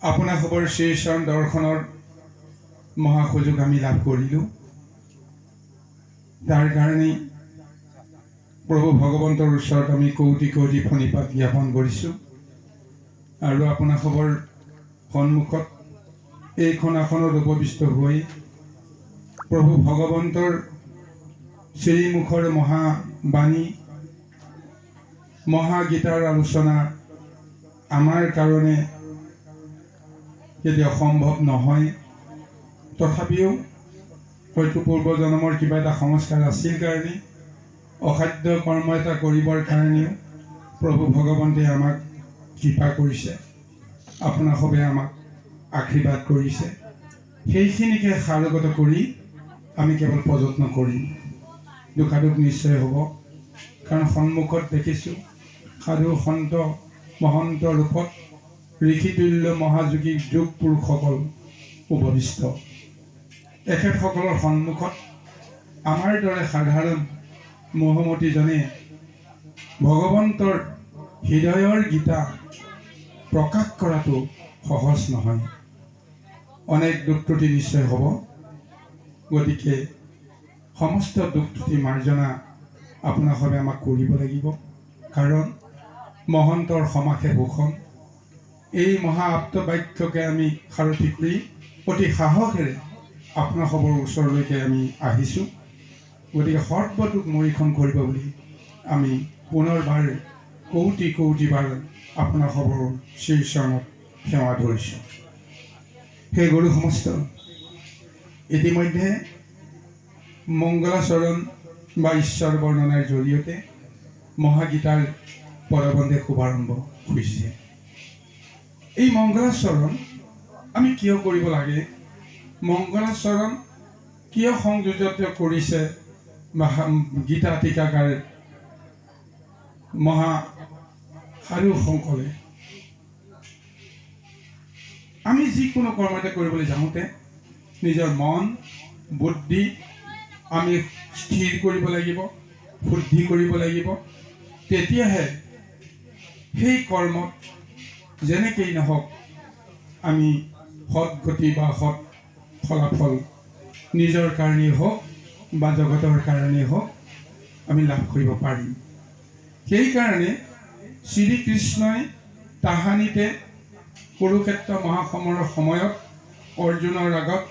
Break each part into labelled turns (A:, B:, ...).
A: আপোনাসৱৰ শ্ৰীচৰণ দৰ্শনৰ মহাসুযোগ আমি লাভ কৰিলোঁ। তাৰ কাৰণে প্ৰভু ভগৱন্তৰ ওচৰত আমি কৌটি কৌটি প্ৰণিপাত জ্ঞাপন কৰিছোঁ। আৰু আপোনাসৱৰ সন্মুখত এইখন আসনত উপবিষ্ট হৈ প্ৰভু ভগৱন্তৰ শ্ৰীমুখৰ মহাবাণী মহাগীতাৰ আলোচনা আমাৰ কাৰণে যদি অসম্ভৱ নহয়, তথাপিও হয়তো পূৰ্বজন্মৰ কিবা এটা সংস্কাৰ আছিল কাৰণে অসাধ্য কৰ্ম এটা কৰিবৰ কাৰণেও প্ৰভু ভগৱন্তে আমাক কৃপা কৰিছে, আপোনাসৱে আমাক আশীৰ্বাদ কৰিছে। সেইখিনিকে সাৰোগত কৰি আমি কেৱল প্ৰযত্ন কৰিম। দুখাদুখ নিশ্চয় হ'ব, কাৰণ সন্মুখত দেখিছোঁ সাধু সন্ত মহন্ত ৰূপত ঋষিতুল্য মহাযোগী যোগ পুৰুষসকল উপবিষ্ট। এখেতসকলৰ সন্মুখত আমাৰ দৰে সাধাৰণ মহমতীজনে ভগৱন্তৰ হৃদয়ৰ গীতা প্ৰকাশ কৰাটো সহজ নহয়। অনেক দুখ ত্ৰুটি নিশ্চয় হ'ব। গতিকে সমস্ত দুখ ত্ৰুটি মাৰ্জনা আপোনাসৱে আমাক কৰিব লাগিব, কাৰণ মহন্তৰ সমাসে ভূষণ। এই মহা আপ্ত বাক্যকে আমি সাৰথি কৰি অতি সাহসেৰে আপোনাসৱৰ ওচৰলৈকে আমি আহিছোঁ। গতিকে সৰ্বদুখ মৰিখন কৰিব বুলি আমি পুনৰবাৰ কৌটি কৌটিবাৰ আপোনাসৱৰ শ্ৰীচৰণত সেৱা ধৰিছোঁ। সেই গুৰু সমস্ত ইতিমধ্যে মংগলাচৰণ বা ঈশ্বৰ বৰ্ণনাৰ জৰিয়তে মহাগীতাৰ পদবন্ধে শুভাৰম্ভ হৈছে। এই মংগলাচৰণ আমি কিয় কৰিব লাগে, মংগলাচৰণ কিয় সংযোজিত কৰিছে বা গীতা টীকাকাৰ মহা সাধুসকলে। আমি যিকোনো কৰ্ম এটা কৰিবলৈ যাওঁতে নিজৰ মন বুদ্ধি আমি স্থিৰ কৰিব লাগিব, শুদ্ধি কৰিব লাগিব। তেতিয়াহে সেই কৰ্মত যেনেকেই নহওক আমি সৎগতি বা সৎ ফলাফল নিজৰ কাৰণেই হওক বা জগতৰ কাৰণেই হওক আমি লাভ কৰিব পাৰিম। সেইকাৰণে শ্ৰীকৃষ্ণই তাহানিতে কুৰুক্ষেত্ৰ মহাসমৰৰ সময়ত অৰ্জুনৰ আগত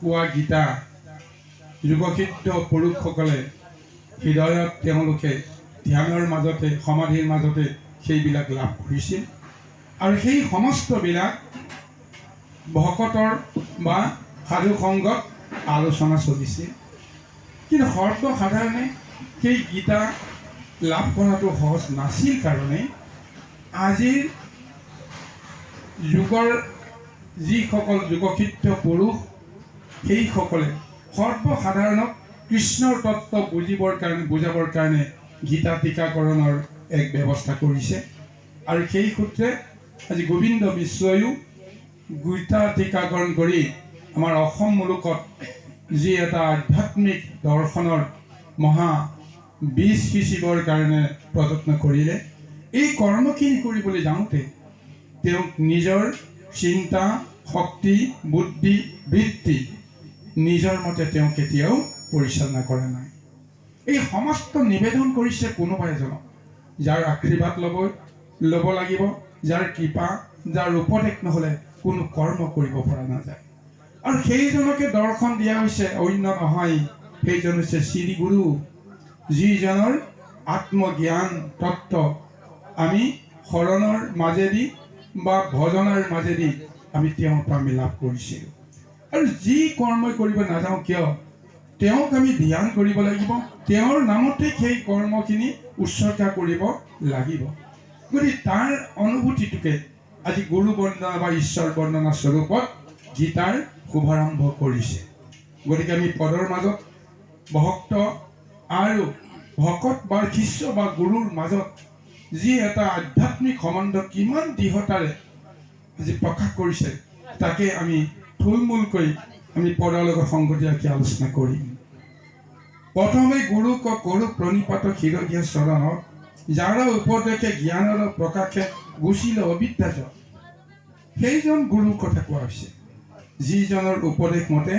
A: কোৱা গীতা যোগসিদ্ধ পুৰুষসকলে হৃদয়ত তেওঁলোকে ধ্যানৰ মাজতে সমাধিৰ মাজতে সেইবিলাক লাভ কৰিছিল। আৰু সেই সমস্তবিলাক ভকতৰ বা সাধু সংগত আলোচনা চলিছিল। কিন্তু সৰ্বসাধাৰণে সেই গীতা লাভ কৰাটো সহজ নাছিল কাৰণে আজিৰ যুগৰ যিসকল যোগসিদ্ধ পুৰুষ সেইসকলে সৰ্বসাধাৰণক কৃষ্ণৰ তত্ত্ব বুজাবৰ কাৰণে গীতা টীকাকৰণৰ এক ব্যৱস্থা কৰিছে। আৰু সেই সূত্ৰে আজি গোবিন্দ মিশ্ৰয়ো গীতা টীকাকৰণ কৰি আমাৰ অসম মুলুকত যি এটা আধ্যাত্মিক দৰ্শনৰ মহা বীজ সিঁচিবৰ কাৰণে প্ৰযত্ন কৰিলে। এই কৰ্মখিনি কৰিবলৈ যাওঁতে তেওঁক নিজৰ চিন্তা শক্তি বুদ্ধি বৃত্তি নিজৰ মতে তেওঁ কেতিয়াও পৰিচালনা কৰা নাই। এই সমস্ত নিবেদন কৰিছে কোনোবা এজনক, যাৰ আশীৰ্বাদ ল'ব লাগিব, যাৰ কৃপা যাৰ উপদেশ নহ'লে কোনো কৰ্ম কৰিব পৰা নাযায়। আৰু সেইজনকে দৰ্শন দিয়া হৈছে, অন্য নহয়, সেইজন হৈছে শ্ৰী গুৰু, যিজনৰ আত্মজ্ঞান তত্ত্ব আমি শৰণৰ মাজেদি বা ভজনৰ মাজেদি আমি তেওঁৰ পৰা আমি লাভ কৰিছিলোঁ। আৰু যি কৰ্মই কৰিব নাযাওঁ কিয় তেওঁক আমি ধ্যান কৰিব লাগিব, তেওঁৰ নামতে সেই কৰ্মখিনি উৎসৰ্গা কৰিব লাগিব। গতিকে তাৰ অনুভূতিটোকে আজি গুৰু বন্দনা বা ঈশ্বৰ বৰ্ণনা স্বৰূপত গীতাৰ শুভাৰম্ভ কৰিছে। গতিকে আমি পদৰ মাজত ভক্ত আৰু ভকত বা শিষ্য বা গুৰুৰ মাজত যি এটা আধ্যাত্মিক সম্বন্ধ কিমান দৃঢ়তাৰে আজি প্ৰকাশ কৰিছে, তাকে আমি থুলমূলকৈ আমি পদৰ লগত সংগতি ৰাখি আলোচনা কৰিম। প্ৰথমে গুৰুক কৰো প্ৰণিপাত শিৰগীয়া চৰণত, যাৰ উপদেশে জ্ঞানৰ প্ৰকাশে গুচিল অবিদ্যাজ। সেইজন গুৰুৰ কথা কোৱা হৈছে, যিজনৰ উপদেশ মতে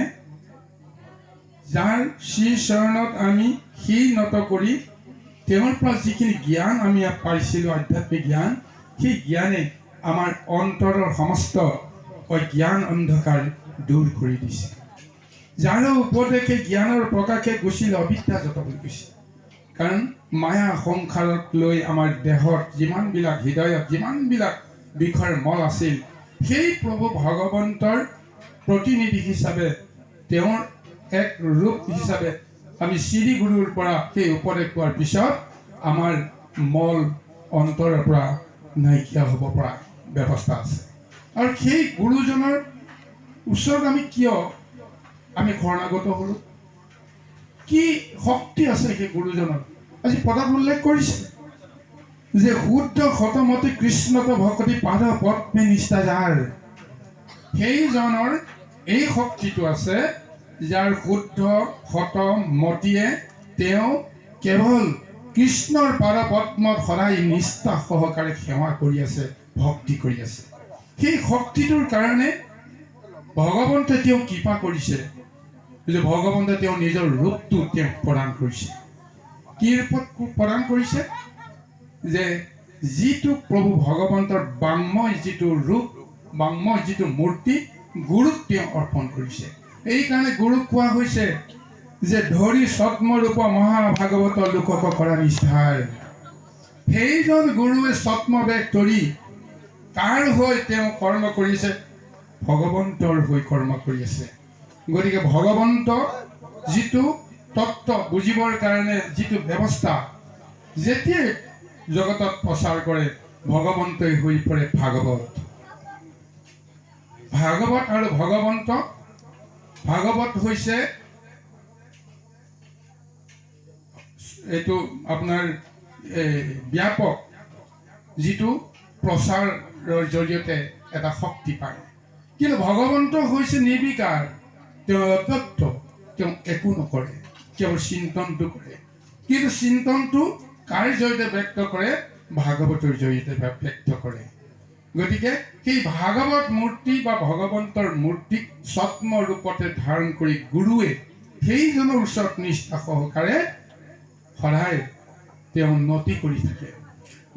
A: যাৰ শ্ৰী চৰণত আমি শিৰ নত কৰি তেওঁৰ পৰা যিখিনি জ্ঞান আমি পাইছিলোঁ, আধ্যাত্মিক জ্ঞান, সেই জ্ঞানে আমাৰ অন্তৰৰ সমস্ত অজ্ঞান অন্ধকাৰ দূৰ কৰি দিছে। যাৰ উপদেশে জ্ঞানৰ প্ৰকাশে গুচিল অবিদ্যা যত বুলি কৈছে। কাৰণ মায়া সংসাৰক লৈ আমাৰ দেহত যিমানবিলাক হৃদয়ত যিমানবিলাক বিষয়ৰ মল আছিল, সেই প্ৰভু ভগৱন্তৰ প্ৰতিনিধি হিচাপে তেওঁৰ এক ৰূপ হিচাপে আমি শ্ৰী গুৰুৰ পৰা সেই উপদেশ পোৱাৰ পিছত আমাৰ মল অন্তৰৰ পৰা নাইকিয়া হ'ব পৰা ব্যৱস্থা আছে। আৰু সেই গুৰুজনৰ ওচৰত আমি কিয় আমি শৰণাগত হ'লোঁ, কি শক্তি আছে সেই গুৰুজনৰ? আজি পদত উল্লেখ কৰিছে যে শুদ্ধ শতমতি কৃষ্ণত ভকতি পাদ পদ্মে নিষ্ঠা যাৰ, সেইজনৰ এই শক্তিটো আছে যাৰ শুদ্ধ শতমতিয়ে তেওঁ কেৱল কৃষ্ণৰ পাদ পদ্মত সদায় নিষ্ঠা সহকাৰে সেৱা কৰি আছে, ভক্তি কৰি আছে। সেই শক্তিটোৰ কাৰণে ভগৱন্তে তেওঁ কৃপা কৰিছে যে ভগৱন্তে তেওঁ নিজৰ ৰূপটো তেওঁক প্ৰদান কৰিছে। কি ৰূপত প্ৰদান কৰিছে? যে যিটো প্ৰভু ভগৱন্তৰ বাংময় যিটো ৰূপ, বাংময় যিটো মূৰ্তি, গুৰুক তেওঁ অৰ্পণ কৰিছে। এইকাৰণে গুৰুক কোৱা হৈছে যে ধৰি ছদ্মৰূপ মহাভাগৱত লোকক কৰা নিষ্ঠাৰ। সেইজন গুৰুৱে ছদ্মবেশ ধৰি কাৰ হৈ তেওঁ কৰ্ম কৰিছে? ভগৱন্তৰ হৈ কৰ্ম কৰি আছে। গতিকে ভগৱন্ত যিটো তত্ত্ব বুজিবৰ কাৰণে যিটো ব্যৱস্থা যেতিয়াই জগতত প্ৰচাৰ কৰে, ভগৱন্তই হৈ পৰে ভাগৱত। ভাগৱত আৰু ভগৱন্ত, ভাগৱত হৈছে এইটো আপোনাৰ ব্যাপক যিটো প্ৰচাৰৰ জৰিয়তে এটা শক্তি পায়। কিন্তু ভগৱন্ত হৈছে নিৰ্বিকাৰ, তেওঁ অব্যক্ত, তেওঁ একো নকৰে, কেৱল চিন্তনটো কৰে। কিন্তু চিন্তনটো কাৰ জৰিয়তে ব্যক্ত কৰে? ভাগৱতৰ জৰিয়তে ব্যক্ত কৰে। গতিকে সেই ভাগৱত মূৰ্তি বা ভগৱন্তৰ মূৰ্তিক ছদ্ম ৰূপতে ধাৰণ কৰি গুৰুৱে সেইজনৰ ওচৰত নিষ্ঠা সহকাৰে সদায় তেওঁ উন্নতি কৰি থাকে।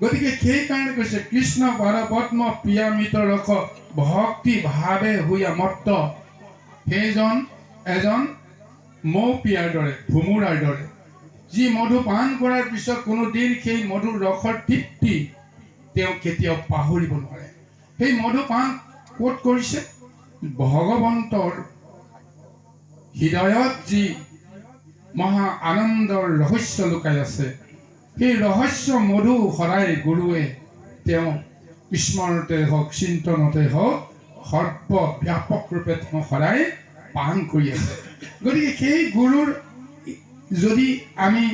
A: গতিকে সেইকাৰণে কৈছে কৃষ্ণ পাদ পদ্ম প্ৰিয়ামিত ৰস ভক্তি ভাৱে হুয়া মত্ত। সেইজন এজন মৌ পিয়াৰ দৰে, ভুমুৰাৰ দৰে, যি মধু পান কৰাৰ পিছত কোনোদিন সেই মধুৰ ৰসৰ তৃপ্তি তেওঁ কেতিয়াও পাহৰিব নোৱাৰে। সেই মধু পান ক'ত কৰিছে? ভগৱন্তৰ হৃদয়ত যি মহা আনন্দৰ ৰহস্য লুকাই আছে, সেই ৰহস্য মধু সদায় গুৰুৱে তেওঁ স্মৰণতে হওক চিন্তনতে হওক সৰ্বব্যাপক ৰূপে তেওঁ সদায় পান কৰি আছে। গতিকে সেই গুৰুৰ যদি আমি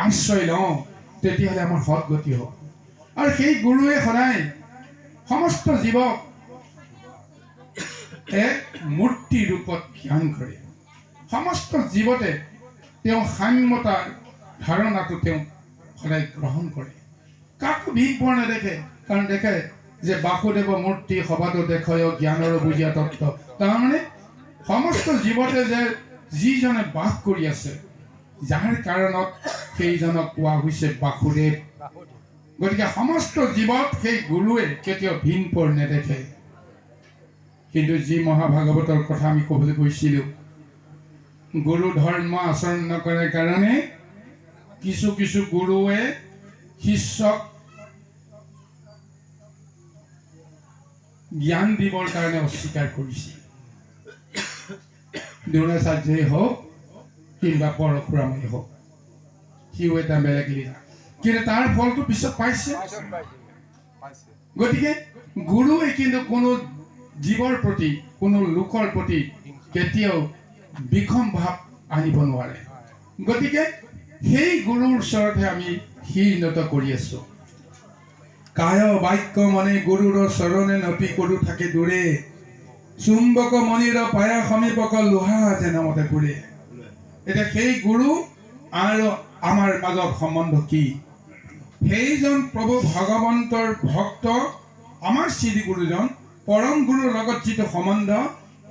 A: আশ্ৰয় লওঁ, তেতিয়াহ'লে আমাৰ সৎগতি হ'ব। আৰু সেই গুৰুৱে সদায় সমস্ত জীৱক এক মূৰ্তি ৰূপত জ্ঞান কৰে। সমস্ত জীৱতে তেওঁ সাম্যতাৰ ধাৰণাটো তেওঁ সদায় গ্ৰহণ কৰে। কাকো ভিন পোৱা নেদেখে, কাৰণ দেখে যে বাসুদেৱ মূৰ্তি সবাতো দেখয় জ্ঞানৰ বুজীয়া তত্ত্ব। তাৰমানে সমস্ত জীৱতে যে যিজনে বাস কৰি আছে, যাৰ কাৰণত সেইজনক কোৱা হৈছে বাসুদেৱ। গতিকে সমস্ত জীৱত সেই গুৰুৱে কেতিয়াও ভিন পৰ নেদেখে। কিন্তু যি মহাভাগৱতৰ কথা আমি ক'বলৈ গৈছিলোঁ, গুৰু ধৰ্ম আচৰণ নকৰে কাৰণে কিছু কিছু গুৰুৱে শিষ্যক জ্ঞান দিবৰ কাৰণে অস্বীকাৰ কৰিছিল। দ্ৰোণাচাৰ্যই হওক কিংবা পৰশুৰামেই হওক, সিও এটা বেলেগ লীলা, কিন্তু তাৰ ফলটো পিছত পাইছে। গতিকে গুৰুৱে কিন্তু কোনো জীৱৰ প্ৰতি, কোনো লোকৰ প্ৰতি কেতিয়াও বিষম ভাৱ আনিব নোৱাৰে। গতিকে সেই গুৰুৰ ওচৰতহে আমি শিৰনত কৰি আছো। কায় বাক্য মনে গুৰুৰ চৰণে নপি কৰো থাকে দূৰে, চুম্বক মণিৰ পায়া সমীপক লোহা যেন মতে ঘূৰে। এতিয়া সেই গুৰু আৰু আমাৰ মাজত সম্বন্ধ কি? সেইজন প্ৰভু ভগৱন্তৰ ভক্ত আমাৰ শ্ৰী গুৰুজন পৰম গুৰুৰ লগত যিটো সম্বন্ধ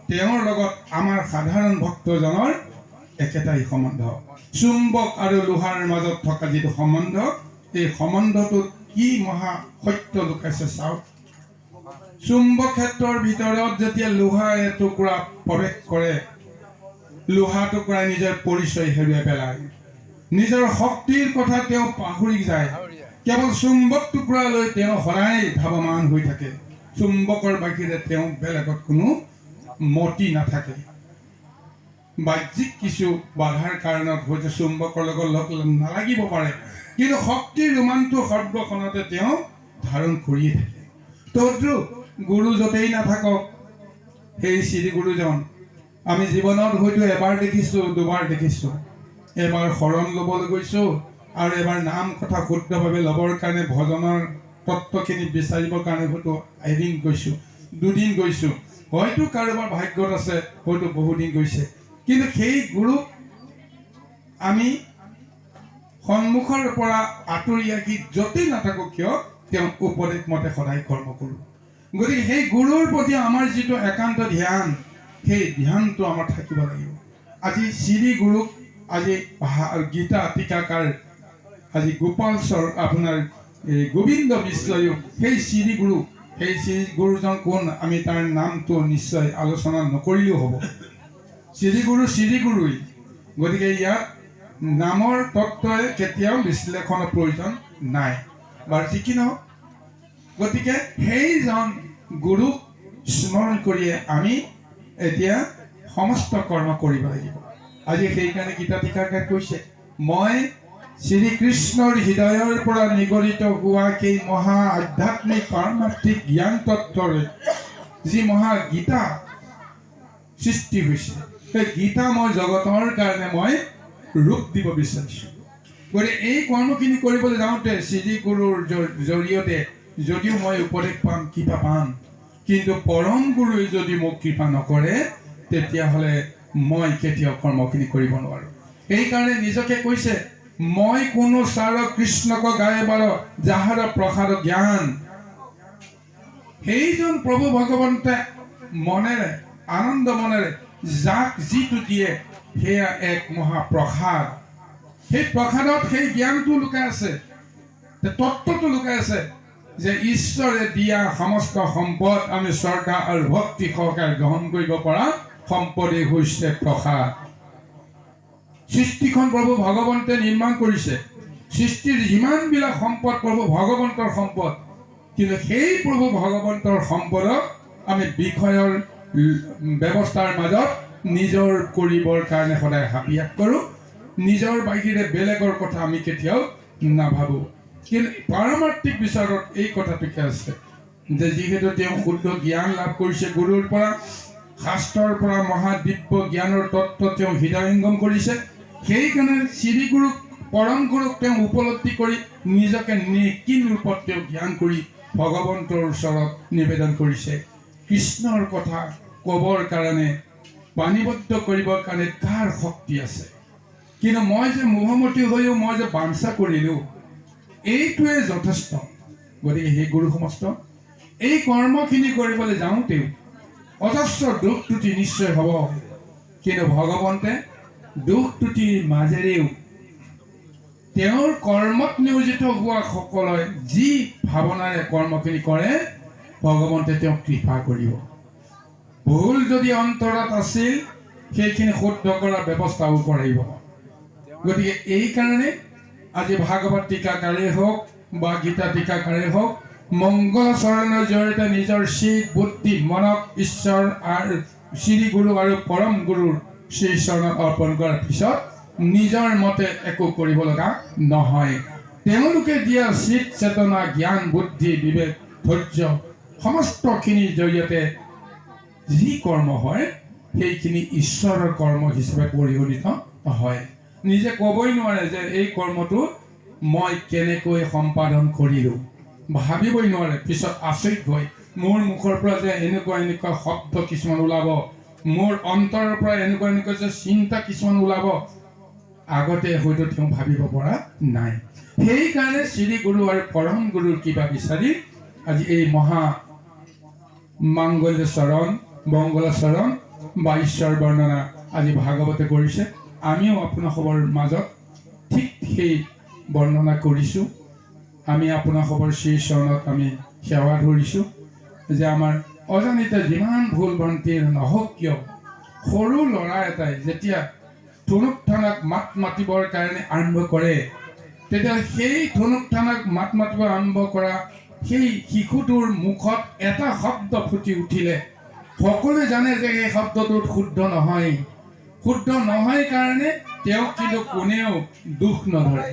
A: তেওঁৰ লগত আমাৰ সাধাৰণ ভক্তজনৰ একেটাই সম্বন্ধ চুম্বক আৰু লোহাৰ মাজত থকা যিটো সম্বন্ধ এই সম্বন্ধটোত কি মহা সত্য লুকাইছে চাওক চুম্বক ক্ষেত্ৰৰ ভিতৰত যেতিয়া লোহা এটুকুৰা প্ৰৱেশ কৰে লোহা টুকুৰাই নিজৰ পৰিচয় হেৰুৱাই পেলায় নিজৰ শক্তিৰ কথা তেওঁ পাহৰি যায় কেৱল চুম্বক টুকুৰা লৈ তেওঁ সদায় ধাৱমান হৈ থাকে চুম্বকৰ বাহিৰে তেওঁ বেলেগত কোনো মতি নাথাকে বাহ্যিক কিছু বাধাৰ কাৰণত হয়তো চুম্বকৰ লগত লগ নালাগিব পাৰে কিন্তু শক্তিৰ ৰোমানটো সৰ্বক্ষণতে তেওঁ ধাৰণ কৰিয়ে থাকে তদ্ৰুপ গুৰু য'তেই নাথাকক সেই শ্ৰী গুৰুজন আমি জীৱনত হয়তো এবাৰ দেখিছোঁ দুবাৰ দেখিছোঁ এবাৰ শৰণ ল'বলৈ গৈছোঁ আৰু এবাৰ নাম কথা শুদ্ধভাৱে ল'বৰ কাৰণে ভজনৰ তত্ত্বখিনি বিচাৰিবৰ কাৰণে হয়তো এদিন গৈছোঁ দুদিন গৈছোঁ হয়তো কাৰোবাৰ ভাগ্যত আছে হয়তো বহুদিন গৈছে কিন্তু সেই গুৰুক আমি সন্মুখৰ পৰা আঁতৰি আহি য'তেই নাথাকক কিয় তেওঁ উপদেশ মতে সদায় কৰ্ম কৰোঁ গতিকে সেই গুৰুৰ প্ৰতি আমাৰ যিটো একান্ত ধ্যান সেই ধ্যানটো আমাৰ থাকিব লাগিব আজি শ্ৰী গুৰুক আজি গীতা টীকাকাৰ আজি গোপাল আপোনাৰ গোবিন্দ মিশ্ৰয়ো সেই শ্ৰী গুৰু সেই শ্ৰী গুৰুজন কোন আমি তাৰ নামটো নিশ্চয় আলোচনা নকৰিলেও হ'ব শ্ৰী গুৰুই গতিকে ইয়াত নামৰ তত্ত্বই কেতিয়াও বিশ্লেষণৰ প্ৰয়োজন নাই বাৰু যি কি নহওক গতিকে সেইজন গুৰুক স্মৰণ কৰিয়ে আমি এতিয়া সমস্ত কৰ্ম কৰিব লাগিব আজি সেইকাৰণে গীতা টীকাকাৰে কৈছে মই শ্ৰীকৃষ্ণৰ হৃদয়ৰ পৰা নিগৰিত হোৱা সেই মহা আধ্যাত্মিক পাৰমাৰ্থিক জ্ঞান তত্ত্বৰে যি মহা গীতা সৃষ্টি হৈছে সেই গীতা মই জগতৰ কাৰণে মই ৰূপ দিব বিচাৰিছোঁ গতিকে এই কৰ্মখিনি কৰিবলৈ যাওঁতে শ্ৰী গুৰুৰ জৰিয়তে যদিও মই উপদেশ পাম কৃপা পাম কিন্তু পৰম গুৰুৱে যদি মোক কৃপা নকৰে তেতিয়াহ'লে মই কেতিয়াও কৰ্মখিনি কৰিব নোৱাৰোঁ সেইকাৰণে নিজকে কৈছে মই কোনো চাৰ কৃষ্ণক গায়ে বাৰ যাহাৰ প্ৰসাদ জ্ঞান সেইজন প্ৰভু ভগৱন্তে মনেৰে আনন্দ মনেৰে যাক যিটো দিয়ে সেয়া এক মহাপ্ৰসাদ সেই প্ৰসাদত সেই জ্ঞানটো লুকাই আছে তত্ত্বটো লুকাই আছে যে ঈশ্বৰে দিয়া সমস্ত সম্পদ আমি শ্ৰদ্ধা আৰু ভক্তি সহকাৰে গ্ৰহণ কৰিব পৰা সম্পদেই হৈছে প্ৰসাদ সৃষ্টিখন প্ৰভু ভগৱন্তে নিৰ্মাণ কৰিছে সৃষ্টিৰ যিমানবিলাক সম্পদ প্ৰভু ভগৱন্তৰ সম্পদ কিন্তু সেই প্ৰভু ভগৱন্তৰ সম্পদক আমি বিষয়ৰ ব্যৱস্থাৰ মাজত নিজৰ কৰিবৰ কাৰণে সদায় হাবিয়াস কৰোঁ নিজৰ বাহিৰে বেলেগৰ কথা আমি কেতিয়াও নাভাবোঁ কিন্তু পাৰমাৰ্থিক বিচাৰত এই কথাটোকে আছে যে যিহেতু তেওঁ শুদ্ধ জ্ঞান লাভ কৰিছে গুৰুৰ পৰা শাস্ত্ৰৰ পৰা মহাদিব্য জ্ঞানৰ তত্ত্ব তেওঁ হৃদয়ংগম কৰিছে সেইকাৰণে শ্ৰী গুৰুক পৰম গুৰুক তেওঁ উপলব্ধি কৰি নিজকে নিকিন ৰূপত তেওঁ জ্ঞান কৰি ভগৱন্তৰ ওচৰত নিবেদন কৰিছে কৃষ্ণৰ কথা ক'বৰ কাৰণে বাণীবদ্ধ কৰিবৰ কাৰণে কাৰ শক্তি আছে কিন্তু মই যে মোহমতী হৈও মই যে বাঞ্ছা কৰিলোঁ এইটোৱে যথেষ্ট গতিকে সেই গুৰু সমস্ত এই কৰ্মখিনি কৰিবলৈ যাওঁতেও অজস্ৰ দুখ ত্ৰুটি নিশ্চয় হ'ব কিন্তু ভগৱন্তে দুখ ত্ৰুটিৰ মাজেৰেও তেওঁৰ কৰ্মত নিয়োজিত হোৱা সকলে যি ভাৱনাৰে কৰ্মখিনি কৰে ভগৱন্তে তেওঁক কৃপা কৰিব ভুল যদি অন্তৰত আছিল সেইখিনি শুদ্ধ কৰাৰ ব্যৱস্থাও কৰিব গতিকে এইকাৰণে আজি ভাগৱত টীকাকাৰেই হওক বা গীতা টীকাকাৰেই হওক মংগল চৰণৰ জৰিয়তে নিজৰ চিত বুদ্ধি মনক ঈশ্বৰ আৰু শ্ৰী গুৰু আৰু পৰম গুৰুৰ শ্ৰী চৰণত অৰ্পণ কৰাৰ পিছত নিজৰ মতে একো কৰিব লগা নহয় তেওঁলোকে দিয়া চিত চেতনা জ্ঞান বুদ্ধি বিবেক ধৈৰ্য সমস্তখিনিৰ জৰিয়তে যি কৰ্ম হয় সেইখিনি ঈশ্বৰৰ কৰ্ম হিচাপে পৰিগণিত হয় নিজে ক'বই নোৱাৰে যে এই কৰ্মটো মই কেনেকৈ সম্পাদন কৰিলোঁ ভাবিবই নোৱাৰে পিছত আচৰিত হৈ মোৰ মুখৰ পৰা যে এনেকুৱা শব্দ কিছুমান ওলাব মোৰ অন্তৰৰ পৰা এনেকুৱা যে চিন্তা কিছুমান ওলাব আগতে হয়তো তেওঁ ভাবিব পৰা নাই সেইকাৰণে শ্ৰী গুৰু আৰু পৰম গুৰুৰ কিবা বিচাৰি আজি এই মহা মাংগল্য চৰণ মংগল চৰণ বা ঈশ্বৰ বৰ্ণনা আজি ভাগৱতে কৰিছে। আমিও আপোনাসৱৰ মাজত ঠিক সেই বৰ্ণনা কৰিছোঁ। আমি আপোনাসৱৰ শ্ৰী চৰণত আমি সেৱা ধৰিছোঁ যে আমাৰ অজানিতে যিমান ভুল ভ্ৰান্তিৰ নহওক কিয়, সৰু ল'ৰা এটাই যেতিয়া ধনুক থানাক মাত মাতিবৰ কাৰণে আৰম্ভ কৰে, তেতিয়া সেই ধনুক থানাক মাত মাতিব আৰম্ভ কৰা সেই শিশুটোৰ মুখত এটা শব্দ ফুটি উঠিলে সকলোৱে জানে যে এই শব্দটো শুদ্ধ নহয়। শুদ্ধ নহয় কাৰণে তেওঁক কিন্তু কোনেও দুখ নধৰে।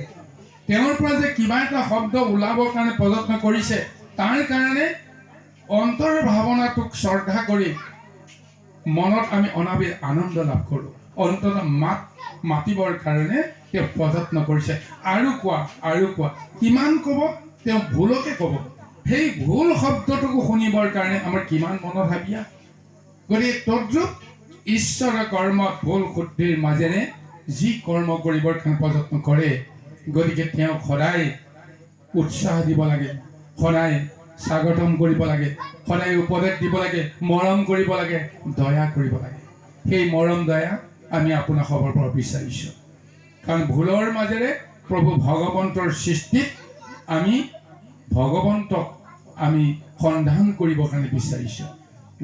A: তেওঁৰ পৰা যে কিবা এটা শব্দ ওলাবৰ কাৰণে প্ৰযত্ন কৰিছে, তাৰ কাৰণে অন্তৰৰ ভাৱনাটোক শ্ৰদ্ধা কৰি মনত আমি অনাবিল আনন্দ লাভ কৰোঁ। অন্তত মাতিবৰ কাৰণে তেওঁ প্ৰযত্ন কৰিছে। আৰু কোৱা কিমান ক'ব, তেওঁ ভুলকে ক'ব। সেই ভুল শব্দটোকো শুনিবৰ কাৰণে আমাৰ কিমান মনত হাবিয়া। গতিকে তদ্ৰূপ ঈশ্বৰৰ কৰ্মত ভুল শুদ্ধিৰ মাজেৰে যি কৰ্ম কৰিবৰ কাৰণে প্ৰযত্ন কৰে, গতিকে তেওঁক সদায় উৎসাহ দিব লাগে, সদায় স্বাগতম কৰিব লাগে, সদায় উপদেশ দিব লাগে, মৰম কৰিব লাগে, দয়া কৰিব লাগে। সেই মৰম দয়া আমি আপোনাৰ খবৰ পৰা বিচাৰিছোঁ। কাৰণ ভুলৰ মাজেৰে প্ৰভু ভগৱন্তৰ সৃষ্টিত আমি ভগৱন্তক আমি সন্ধান কৰিবৰ কাৰণে বিচাৰিছোঁ।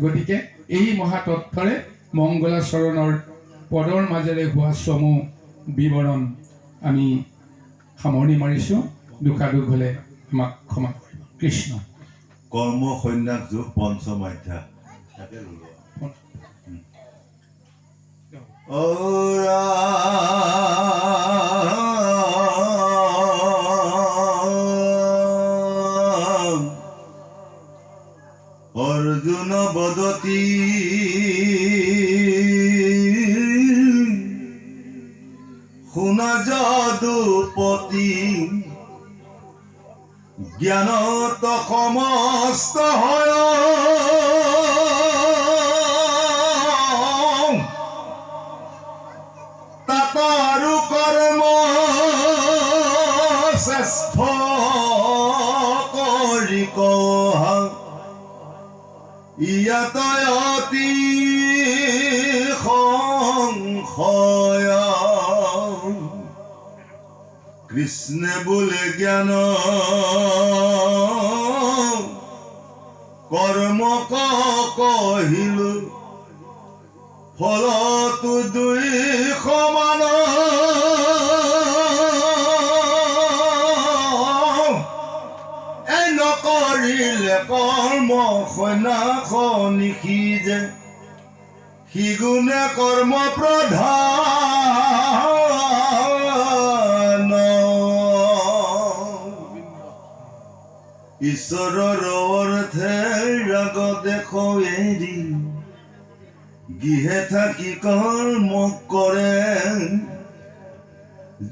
A: গতিকে এই মহাতত্বৰে মংগলাচৰণৰ পদৰ মাজেৰে হোৱা চমু বিৱৰণ আমি সামৰণি মাৰিছোঁ। দুখাদুখ হ'লে আমাক ক্ষমা কৰিব। কৃষ্ণ।
B: কৰ্ম সন্ন্যাস যোগ পঞ্চম অধ্যায়। অৰ্জুন বদতি শুনা যদুপতি জ্ঞানত সমস্ত হয় তাতাৰু কৰ্ম শ্ৰেষ্ঠ কৰি কহা ইয়াতয় অতি সংশয় কৃষ্ণে বোলে জ্ঞান কৰ্ম কহিলো ফলতো দুই সমান নকৰিলে কৰ্ম সন্ন্যাস নিশিজে সিগুণে কৰ্ম প্ৰধান ঈশ্বৰৰ অৰ্থে ৰাগ দেখ এৰি গৃহে থাকি কৰ্ম কৰে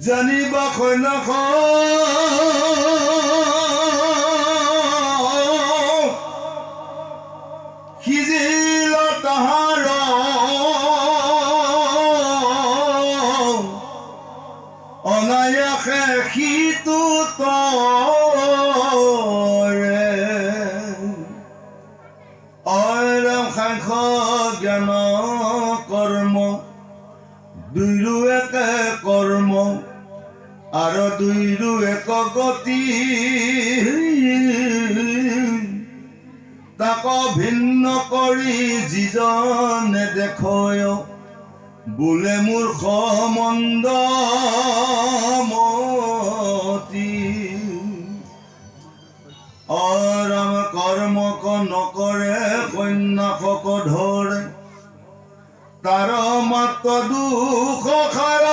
B: জানিবা সন্ন্যাস সিজিল তাহাৰ অনায়াসে সিটো তৰে অৰম সাংখ্য জ্ঞান কৰ্ম দুইৰো একে কৰ্ম আৰু দুইৰো এক গতি তাক ভিন্ন কৰি যিজনে দেখয় বোলে মূৰ্খ মন্দ মতি অৰম কৰ্মক নকৰে সন্ন্যাসক ধৰে তাৰ মাত্ৰ দুখ খাৰ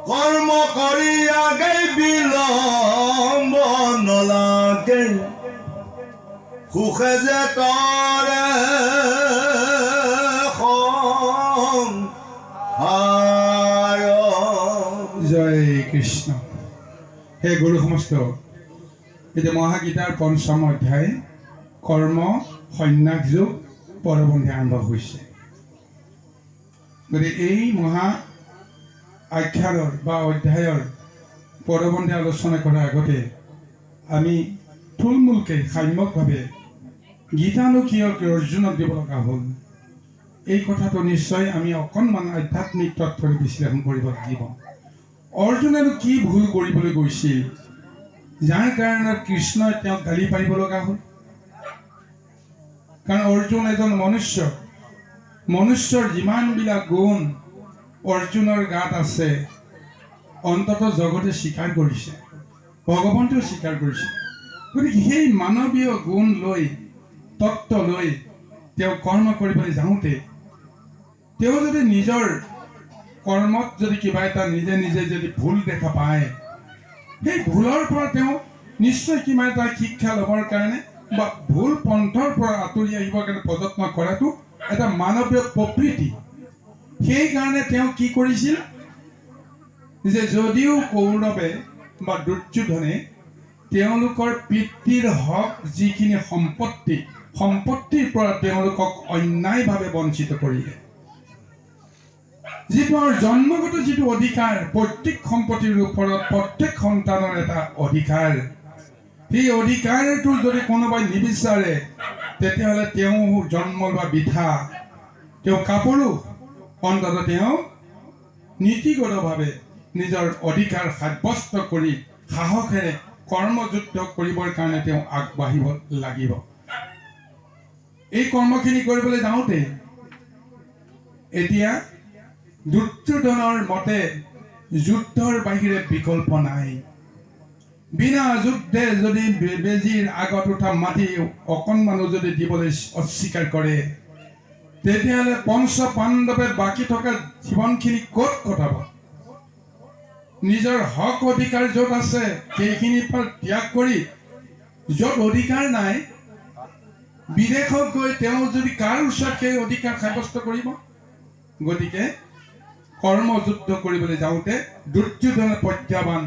B: কৰ্ম কৰি আগে বিলম্ব নলাগে সুখে যে তৰে
A: জয় কৃষ্ণ। হে গুৰু সমস্ত, এতিয়া মহাগীতাৰ পঞ্চম অধ্যায় কৰ্ম সন্ন্যাস যোগ পৰবন্ধি আৰম্ভ হৈছে। গতিকে এই মহা আখ্যাৰৰ বা অধ্যায়ৰ পদবন্ধে আলোচনা কৰাৰ আগতে আমি থুলমূলকৈ সাম্যকভাৱে গীতানো কিয় অৰ্জুনক দিব লগা হ'ল এই কথাটো নিশ্চয় আমি অকণমান আধ্যাত্মিক তত্ত্বৰে বিশ্লেষণ কৰিব লাগিব। অৰ্জুনেনো কি ভুল কৰিবলৈ গৈছিল যাৰ কাৰণে কৃষ্ণই তেওঁক গালি পাৰিব লগা হ'ল? কাৰণ অৰ্জুন এজন মনুষ্যৰ যিমানবিলাক গুণ অৰ্জুনৰ গাত আছে অন্ততঃ জগতে স্বীকাৰ কৰিছে, ভগৱন্তেও স্বীকাৰ কৰিছে। গতিকে সেই মানৱীয় গুণ লৈ তত্ত্ব লৈ তেওঁ কৰ্ম কৰিবলৈ যাওঁতে তেওঁ যদি নিজৰ কৰ্মত যদি কিবা এটা নিজে নিজে যদি ভুল দেখা পায় সেই ভুলৰ পৰা তেওঁ নিশ্চয় কিবা এটা শিক্ষা ল'বৰ কাৰণে বা ভুল পন্থৰ পৰা আঁতৰি আহিবৰ কাৰণে প্ৰযত্ন কৰাটো এটা মানৱীয় প্ৰকৃতি। সেইকাৰণে তেওঁ কি কৰিছিল যে যদিও কৌৰৱে বা দুৰ্যোধনে তেওঁলোকৰ পিতৃৰ হক যিখিনি সম্পত্তিৰ পৰা তেওঁলোকক অন্যায়ভাৱে বঞ্চিত কৰিলে, যিটো জন্মগত যিটো অধিকাৰ প্ৰত্যেক সম্পত্তিৰ ওপৰত প্ৰত্যেক সন্তানৰ এটা অধিকাৰ, সেই অধিকাৰটো যদি কোনোবাই নিবিচাৰে তেতিয়াহ'লে তেওঁ জন্ম লোৱা বৃথা, তেওঁ কাপুৰুষ। অন্ততঃ তেওঁ নীতিগতভাৱে নিজৰ অধিকাৰ সাব্যস্ত কৰি সাহসেৰে কৰ্মযুদ্ধ কৰিবৰ কাৰণে তেওঁ আগবাঢ়িব লাগিব। এই কৰ্মখিনি কৰিবলৈ যাওঁতে এতিয়া দুৰ্যোধনৰ মতে যুদ্ধৰ বাহিৰে বিকল্প নাই। বিনা যুদ্ধে যদি বেজীৰ আগত উঠা মাটি অকণমানো যদি দিবলৈ অস্বীকাৰ কৰে তেতিয়াহ'লে পঞ্চ পাণ্ডৱে বাকী থকা জীৱনখিনি ক'ত কটাব? নিজৰ হক অধিকাৰ য'ত আছে সেইখিনিৰ পৰা ত্যাগ কৰি য'ত অধিকাৰ নাই বিদেশত গৈ তেওঁ যদি কাৰ ওচৰত সেই অধিকাৰ সাব্যস্ত কৰিব? গতিকে কৰ্মযুদ্ধ কৰিবলৈ যাওঁতে দুৰ্যোধনে প্ৰত্যাহ্বান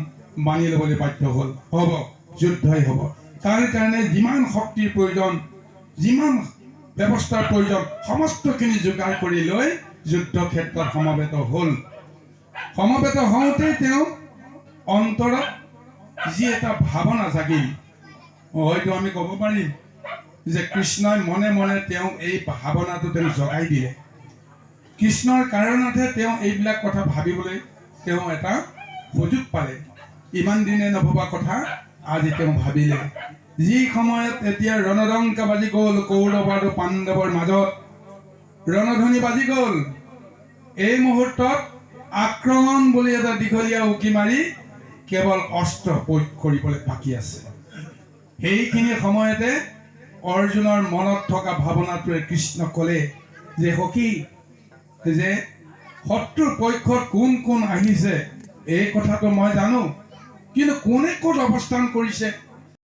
A: মানি ল'বলৈ বাধ্য হ'ল। হ'ব, যুদ্ধই হ'ব। তাৰ কাৰণে যিমান শক্তিৰ প্ৰয়োজন, যিমান ব্যৱস্থাৰ প্ৰয়োজন সমস্তখিনি যোগাৰ কৰি লৈ যুদ্ধক্ষেত্ৰত সমবেত হ'ল। সমবেত হওঁতে তেওঁ অন্তৰত যি এটা ভাৱনা জাগিল, হয়তো আমি ক'ব পাৰিম যে কৃষ্ণই মনে মনে তেওঁক এই ভাৱনাটো তেওঁ জগাই দিলে। কৃষ্ণৰ কাৰণতহে তেওঁ এইবিলাক কথা ভাবিবলৈ তেওঁ এটা সুযোগ পালে। ইমান দিনে নভবা কথা আজি তেওঁ ভাবিলে। যি সময়ত এতিয়া ৰণডংকা বাজি গ'ল, কৌৰৱ আৰু পাণ্ডৱৰ মাজত ৰণধ্বনি বাজি গ'ল, এই মুহূৰ্তত আক্ৰমণ বুলি এটা দীঘলীয়া উকি মাৰি কেৱল অস্ত্ৰ প্ৰয়োগ কৰিবলৈ বাকী আছে। সেইখিনি সময়তে অৰ্জুনৰ মনত থকা ভাৱনাটোৱে কৃষ্ণক ক'লে যে সখী, যে শত্ৰুৰ পক্ষত কোন আহিছে এই কথাটো মই জানো, কিন্তু কোনে ক'ত অৱস্থান কৰিছে